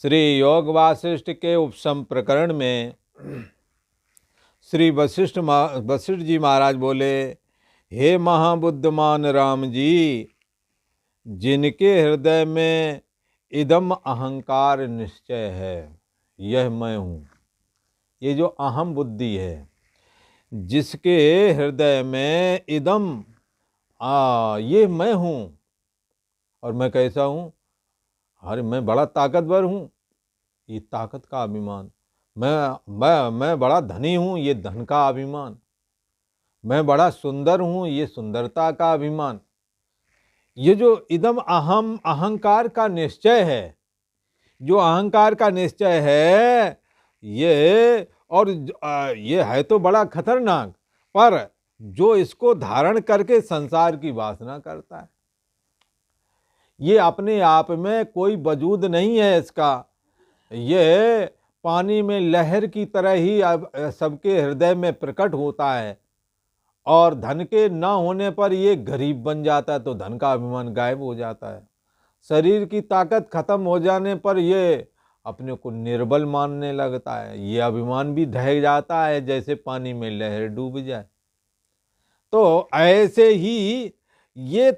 श्री योग वासिष्ठ के उपसम प्रकरण में श्री वशिष्ठ जी महाराज बोले, हे महाबुद्धमान राम जी, जिनके हृदय में इदम अहंकार निश्चय है, यह मैं हूँ। ये जो अहम बुद्धि है, जिसके हृदय में इदम ये मैं हूँ। और मैं कैसा हूँ? अरे मैं बड़ा ताकतवर हूँ, ये ताकत का अभिमान। मैं बड़ा धनी हूँ, ये धन का अभिमान। मैं बड़ा सुंदर हूँ, ये सुंदरता का अभिमान। ये जो इदम अहम अहंकार का निश्चय है, जो अहंकार का निश्चय है, ये और ये है तो बड़ा खतरनाक, पर जो इसको धारण करके संसार की वासना करता है, ये अपने आप में कोई वजूद नहीं है इसका। ये पानी में लहर की तरह ही अब सबके हृदय में प्रकट होता है, और धन के न होने पर ये गरीब बन जाता है, तो धन का अभिमान गायब हो जाता है। शरीर की ताकत खत्म हो जाने पर ये अपने को निर्बल मानने लगता है, ये अभिमान भी ढह जाता है, जैसे पानी में लहर डूब जाए। तो ऐसे ही ये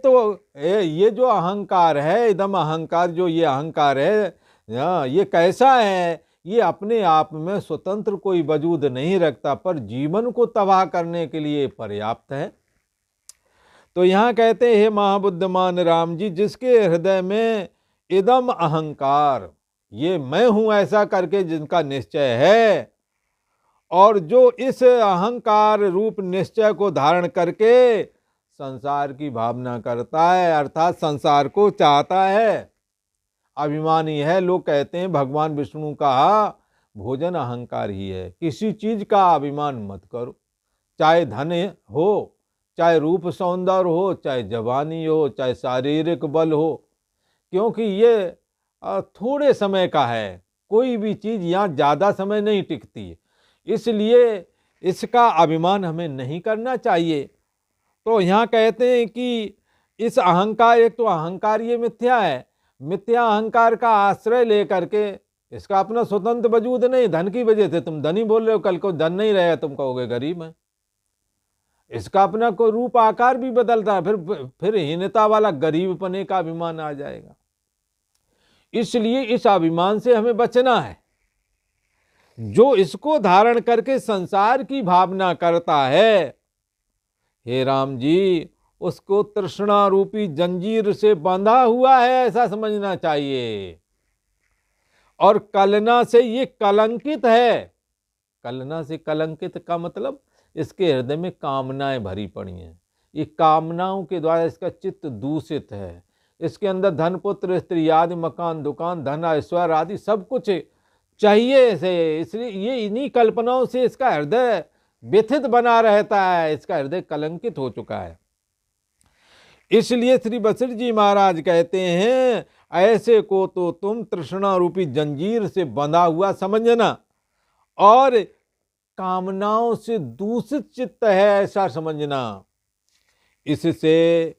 जो अहंकार है, इदम अहंकार, जो ये अहंकार है, ये कैसा है? ये अपने आप में स्वतंत्र कोई वजूद नहीं रखता, पर जीवन को तबाह करने के लिए पर्याप्त है। तो यहाँ कहते हैं, महाबुद्धमान राम जी, जिसके हृदय में इदम अहंकार, ये मैं हूं ऐसा करके जिनका निश्चय है, और जो इस अहंकार रूप निश्चय को धारण करके संसार की भावना करता है, अर्थात संसार को चाहता है, अभिमानी है। लोग कहते हैं भगवान विष्णु का भोजन अहंकार ही है। किसी चीज का अभिमान मत करो, चाहे धन हो, चाहे रूप सौंदर्य हो, चाहे जवानी हो, चाहे शारीरिक बल हो, क्योंकि ये थोड़े समय का है। कोई भी चीज यहाँ ज्यादा समय नहीं टिकती, इसलिए इसका अभिमान हमें नहीं करना चाहिए। तो यहाँ कहते हैं कि इस अहंकार, एक तो अहंकार ये मिथ्या है, मिथ्या अहंकार का आश्रय लेकर के इसका अपना स्वतंत्र वजूद नहीं। धन की वजह से तुम धनी बोल रहे हो, कल को धन नहीं रहेगा तुम कहोगे गरीब है। इसका अपना कोई रूप आकार भी बदलता है, फिर हीनता वाला गरीबपने का अभिमान आ जाएगा। इसलिए इस अभिमान से हमें बचना है। जो इसको धारण करके संसार की भावना करता है, हे राम जी, उसको तृष्णा रूपी जंजीर से बंधा हुआ है ऐसा समझना चाहिए। और कलना से ये कलंकित है। कलना से कलंकित का मतलब इसके हृदय में कामनाएं भरी पड़ी हैं। ये कामनाओं के द्वारा इसका चित्त दूषित है। इसके अंदर धन पुत्र स्त्री आदि, मकान दुकान, धन ऐश्वर्य आदि सब कुछ चाहिए इसे। इसलिए ये इन्हीं कल्पनाओं से इसका हृदय व्यथित बना रहता है, इसका हृदय कलंकित हो चुका है। इसलिए श्री वशिष्ठ जी महाराज कहते हैं, ऐसे को तो तुम तृष्णा रूपी जंजीर से बंधा हुआ समझना, और कामनाओं से दूषित चित्त है ऐसा समझना। इससे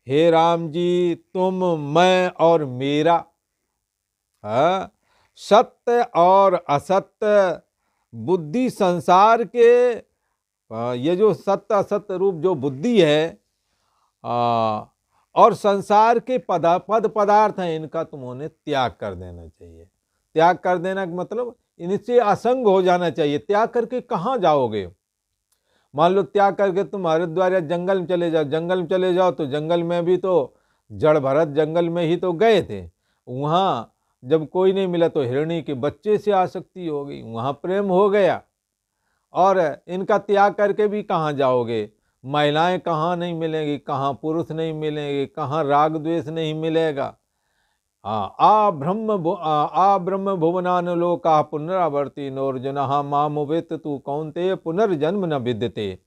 हे राम जी, तुम, मैं और मेरा, सत्य और असत्य बुद्धि, संसार के ये जो सत्य असत्य रूप जो बुद्धि है, और संसार के पद पदार्थ हैं, इनका तुम्हें त्याग कर देना चाहिए। त्याग कर देना का मतलब इनसे असंग हो जाना चाहिए। त्याग करके कहाँ जाओगे? मान लो त्याग करके तुम हरिद्वार या जंगल में चले जाओ, जंगल में चले जाओ तो जंगल में भी तो जड़ भरत जंगल में ही तो गए थे। वहाँ जब कोई नहीं मिला तो हिरणी के बच्चे से आसक्ति हो गई, वहाँ प्रेम हो गया। और इनका त्याग करके भी कहाँ जाओगे? महिलाएं कहाँ नहीं मिलेंगी, कहाँ पुरुष नहीं मिलेंगे, कहाँ राग द्वेष नहीं मिलेगा। आ ब्रह्म भुवनानुलोका पुनरावर्ती नोर्जुनः मामुपेत तु कौन्तेय पुनर्जन्म न विद्यते।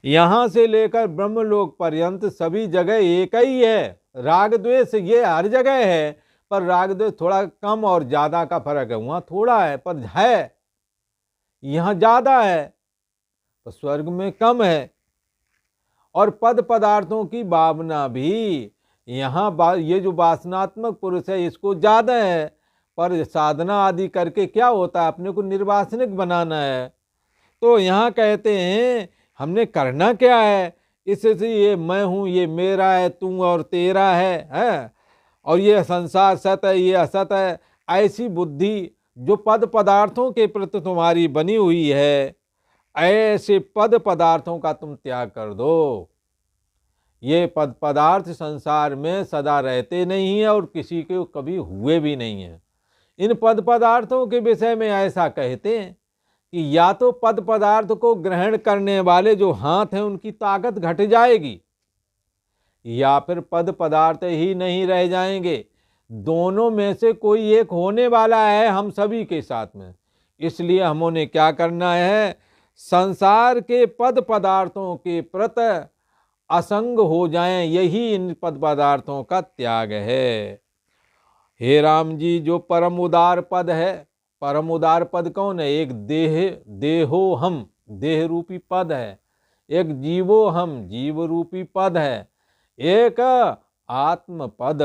यहाँ से लेकर ब्रह्मलोक पर्यंत सभी जगह एक ही है। राग द्वेष ये हर जगह है, पर राग द्वेष थोड़ा कम और ज्यादा का फर्क है। वहाँ थोड़ा है पर है, यहाँ ज्यादा है, तो स्वर्ग में कम है। और पद पदार्थों की भावना भी यहाँ ये जो वासनात्मक पुरुष है इसको ज्यादा है, पर साधना आदि करके क्या होता है, अपने को निर्वासनिक बनाना है। तो यहाँ कहते हैं हमने करना क्या है, इससे ये मैं हूँ, ये मेरा है, तू और तेरा है, और ये संसार सत है, ये असत है, ऐसी बुद्धि जो पद पदार्थों के प्रति तुम्हारी बनी हुई है, ऐसे पद पदार्थों का तुम त्याग कर दो। ये पद पदार्थ संसार में सदा रहते नहीं है और किसी के कभी हुए भी नहीं है। इन पद पदार्थों के विषय में ऐसा कहते हैं कि या तो पद पदार्थ को ग्रहण करने वाले जो हाथ हैं उनकी ताकत घट जाएगी, या फिर पद पदार्थ ही नहीं रह जाएंगे। दोनों में से कोई एक होने वाला है हम सभी के साथ में। इसलिए हमने क्या करना है, संसार के पद पदार्थों के प्रति असंग हो जाएं, यही इन पद पदार्थों का त्याग है। हे राम जी, जो परम उदार पद है, परम उदार पद कौन है? एक देहो हम, देह रूपी पद है। एक जीवो हम, जीव रूपी पद है। एक आत्म पद,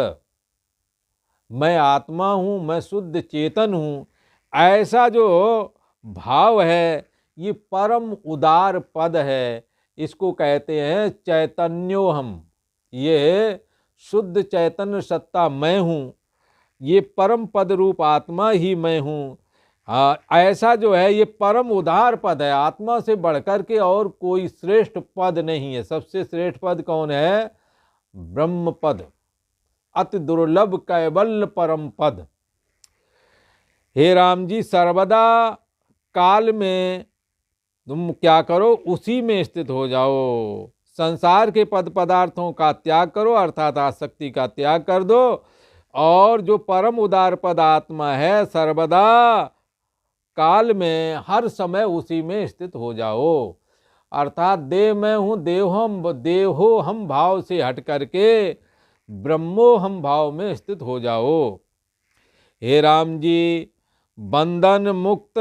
मैं आत्मा हूँ, मैं शुद्ध चेतन हूँ, ऐसा जो भाव है ये परम उदार पद है। इसको कहते हैं चैतन्यो हम। ये शुद्ध चैतन्य सत्ता मैं हूँ, ये परम पद रूप आत्मा ही मैं हूँ। ऐसा जो है ये परम उदार पद है। आत्मा से बढ़कर के और कोई श्रेष्ठ पद नहीं है। सबसे श्रेष्ठ पद कौन है? ब्रह्म पद, अति दुर्लभ कैवल्य परम पद। हे राम जी, सर्वदा काल में तुम क्या करो, उसी में स्थित हो जाओ। संसार के पद पदार्थों का त्याग करो, अर्थात आसक्ति का त्याग कर दो, और जो परम उदार पद आत्मा है सर्वदा काल में हर समय उसी में स्थित हो जाओ। अर्थात देह मैं हूँ, देहो हम भाव से हट करके ब्रह्मो हम भाव में स्थित हो जाओ। हे राम जी, बंधन मुक्त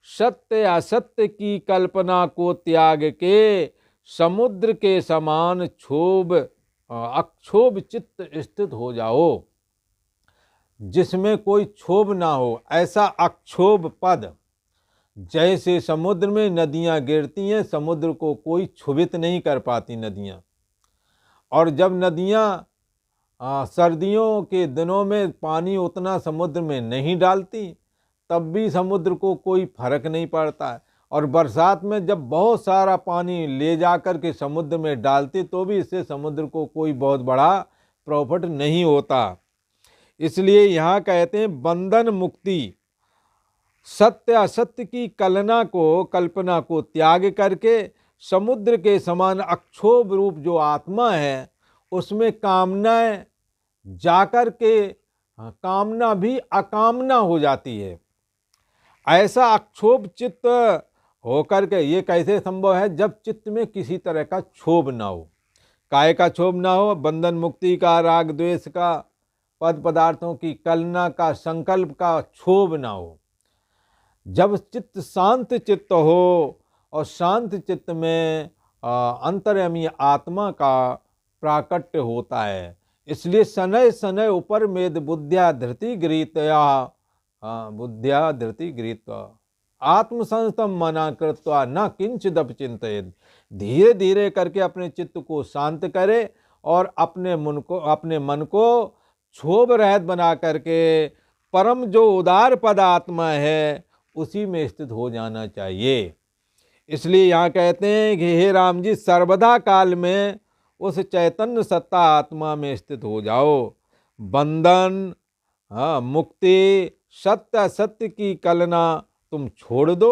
सत्य असत्य की कल्पना को त्याग के समुद्र के समान अक्षोभ चित्त स्थित हो जाओ, जिसमें कोई क्षोभ ना हो, ऐसा अक्षोभ पद। जैसे समुद्र में नदियां गिरती हैं, समुद्र को कोई क्षुभित नहीं कर पाती नदियां। और जब नदियां सर्दियों के दिनों में पानी उतना समुद्र में नहीं डालती, तब भी समुद्र को कोई फर्क नहीं पड़ता है। और बरसात में जब बहुत सारा पानी ले जाकर के समुद्र में डालती, तो भी इससे समुद्र को कोई बहुत बड़ा प्रॉफिट नहीं होता। इसलिए यहाँ कहते हैं बंधन मुक्ति, सत्य असत्य की कल्पना को त्याग करके समुद्र के समान अक्षोभ रूप जो आत्मा है, उसमें कामनाएं जाकर के कामना भी अकामना हो जाती है। ऐसा अक्षोभ चित्त होकर के, ये कैसे संभव है? जब चित्त में किसी तरह का क्षोभ ना हो। काय का क्षोभ ना हो? बंधन मुक्ति का, राग द्वेष का, पद पदार्थों की कलना का, संकल्प का क्षोभ ना हो। जब चित्त शांत चित्त हो, और शांत चित्त में अंतर्यामी आत्मा का प्राकट्य होता है। इसलिए शनैः शनैः उपरमेद बुद्ध्या धृति गृहीत्वा, बुद्ध्या धृति गृहीत्वा आत्मसंस्थम मना कृत्वा न किंचिदपि चिंतयेत्। धीरे धीरे करके अपने चित्त को शांत करे और अपने मन को क्षोभ रहित बना करके परम जो उदार पद आत्मा है उसी में स्थित हो जाना चाहिए। इसलिए यहाँ कहते हैं कि हे राम जी, सर्वदा काल में उस चैतन्य सत्ता आत्मा में स्थित हो जाओ। बंधन मुक्ति सत्य असत्य की कलना तुम छोड़ दो।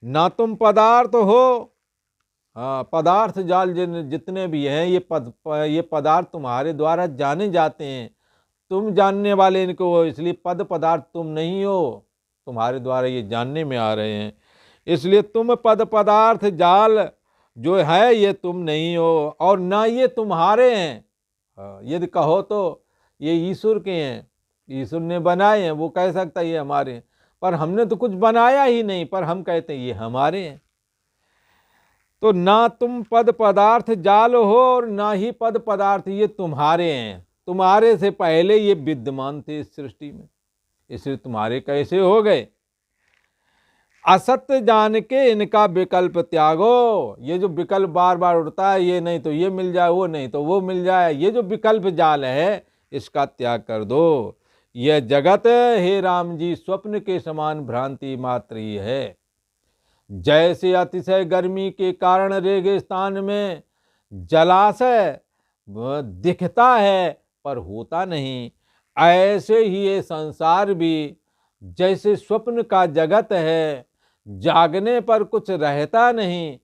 ना तुम पदार्थ हो, पदार्थ जाल जितने भी हैं ये पदार्थ तुम्हारे द्वारा जाने जाते हैं, तुम जानने वाले इनको हो। इसलिए पद पदार्थ तुम नहीं हो, तुम्हारे द्वारा ये जानने में आ रहे हैं। इसलिए तुम पद पदार्थ जाल जो है ये तुम नहीं हो, और ना ये तुम्हारे हैं। यदि कहो तो ये ईश्वर के हैं, ईश्वर ने बनाए हैं, वो कह सकता है ये हमारे हैं, पर हमने तो कुछ बनाया ही नहीं, पर हम कहते हैं ये हमारे हैं। तो ना तुम पद पदार्थ जाल हो और ना ही पद पदार्थ ये तुम्हारे हैं। तुम्हारे से पहले ये विद्यमान थे इस सृष्टि में। इसलिए तुम्हारे कैसे हो गए। असत्य जान के इनका विकल्प त्यागो। ये जो विकल्प बार बार उठता है, ये नहीं तो ये मिल जाए, वो नहीं तो वो मिल जाए, ये जो विकल्प जाल है इसका त्याग कर दो। यह जगत हे राम जी स्वप्न के समान भ्रांति मात्र ही है। जैसे अतिशय गर्मी के कारण रेगिस्तान में जलाशय दिखता है पर होता नहीं, ऐसे ही ये संसार भी जैसे स्वप्न का जगत है, जागने पर कुछ रहता नहीं,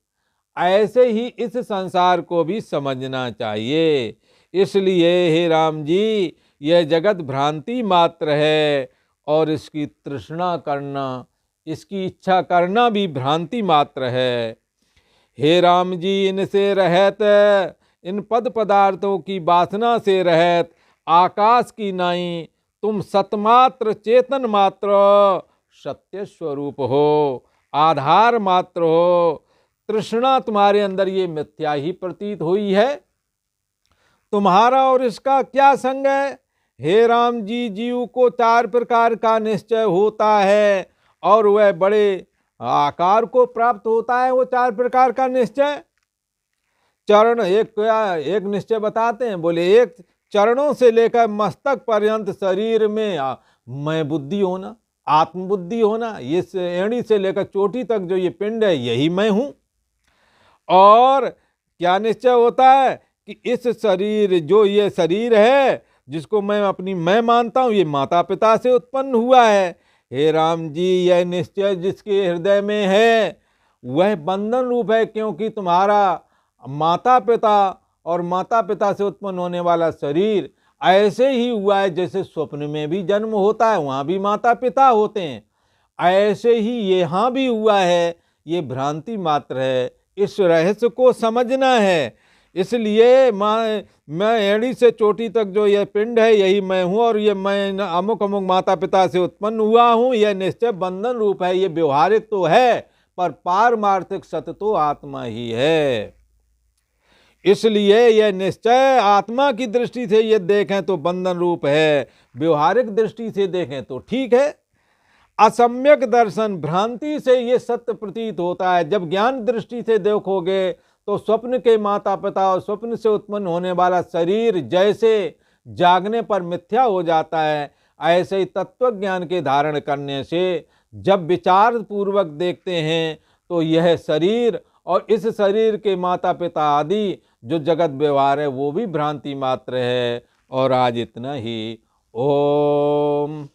ऐसे ही इस संसार को भी समझना चाहिए। इसलिए हे राम जी यह जगत भ्रांति मात्र है और इसकी तृष्णा करना, इसकी इच्छा करना भी भ्रांति मात्र है। हे राम जी इनसे रहत, इन पद पदार्थों की वासना से रहत आकाश की नाई तुम सतमात्र चेतन मात्र सत्य स्वरूप हो, आधार मात्र हो। तृष्णा तुम्हारे अंदर ये मिथ्या ही प्रतीत हुई है। तुम्हारा और इसका क्या संग है। हे राम जी जीव को 4 प्रकार का निश्चय होता है और वह बड़े आकार को प्राप्त होता है। वो 4 प्रकार का निश्चय चरण एक निश्चय बताते हैं, बोले एक चरणों से लेकर मस्तक पर्यंत शरीर में मैं बुद्धि होना, आत्मबुद्धि होना, ये एड़ी से लेकर चोटी तक जो ये पिंड है यही मैं हूं। और क्या निश्चय होता है कि इस शरीर, जो ये शरीर है जिसको मैं अपनी मैं मानता हूं, ये माता पिता से उत्पन्न हुआ है। हे राम जी यह निश्चय जिसके हृदय में है वह बंधन रूप है, क्योंकि तुम्हारा माता पिता और माता पिता से उत्पन्न होने वाला शरीर ऐसे ही हुआ है जैसे स्वप्न में भी जन्म होता है, वहाँ भी माता पिता होते हैं, ऐसे ही यहाँ भी हुआ है। ये भ्रांति मात्र है, इस रहस्य को समझना है। इसलिए मैं एड़ी से चोटी तक जो यह पिंड है यही मैं हूँ और ये मैं अमुक अमुक माता पिता से उत्पन्न हुआ हूँ, यह निश्चय बंधन रूप है। ये व्यवहारिक तो है पर पारमार्थिक सत्य तो आत्मा ही है। इसलिए यह निश्चय आत्मा की दृष्टि से ये देखें तो बंधन रूप है, व्यवहारिक दृष्टि से देखें तो ठीक है। असम्यक दर्शन, भ्रांति से ये सत्य प्रतीत होता है। जब ज्ञान दृष्टि से देखोगे तो स्वप्न के माता पिता और स्वप्न से उत्पन्न होने वाला शरीर जैसे जागने पर मिथ्या हो जाता है, ऐसे ही तत्व ज्ञान के धारण करने से जब विचार पूर्वक देखते हैं तो यह शरीर और इस शरीर के माता पिता आदि जो जगत व्यवहार है वो भी भ्रांति मात्र है। और आज इतना ही। ओम।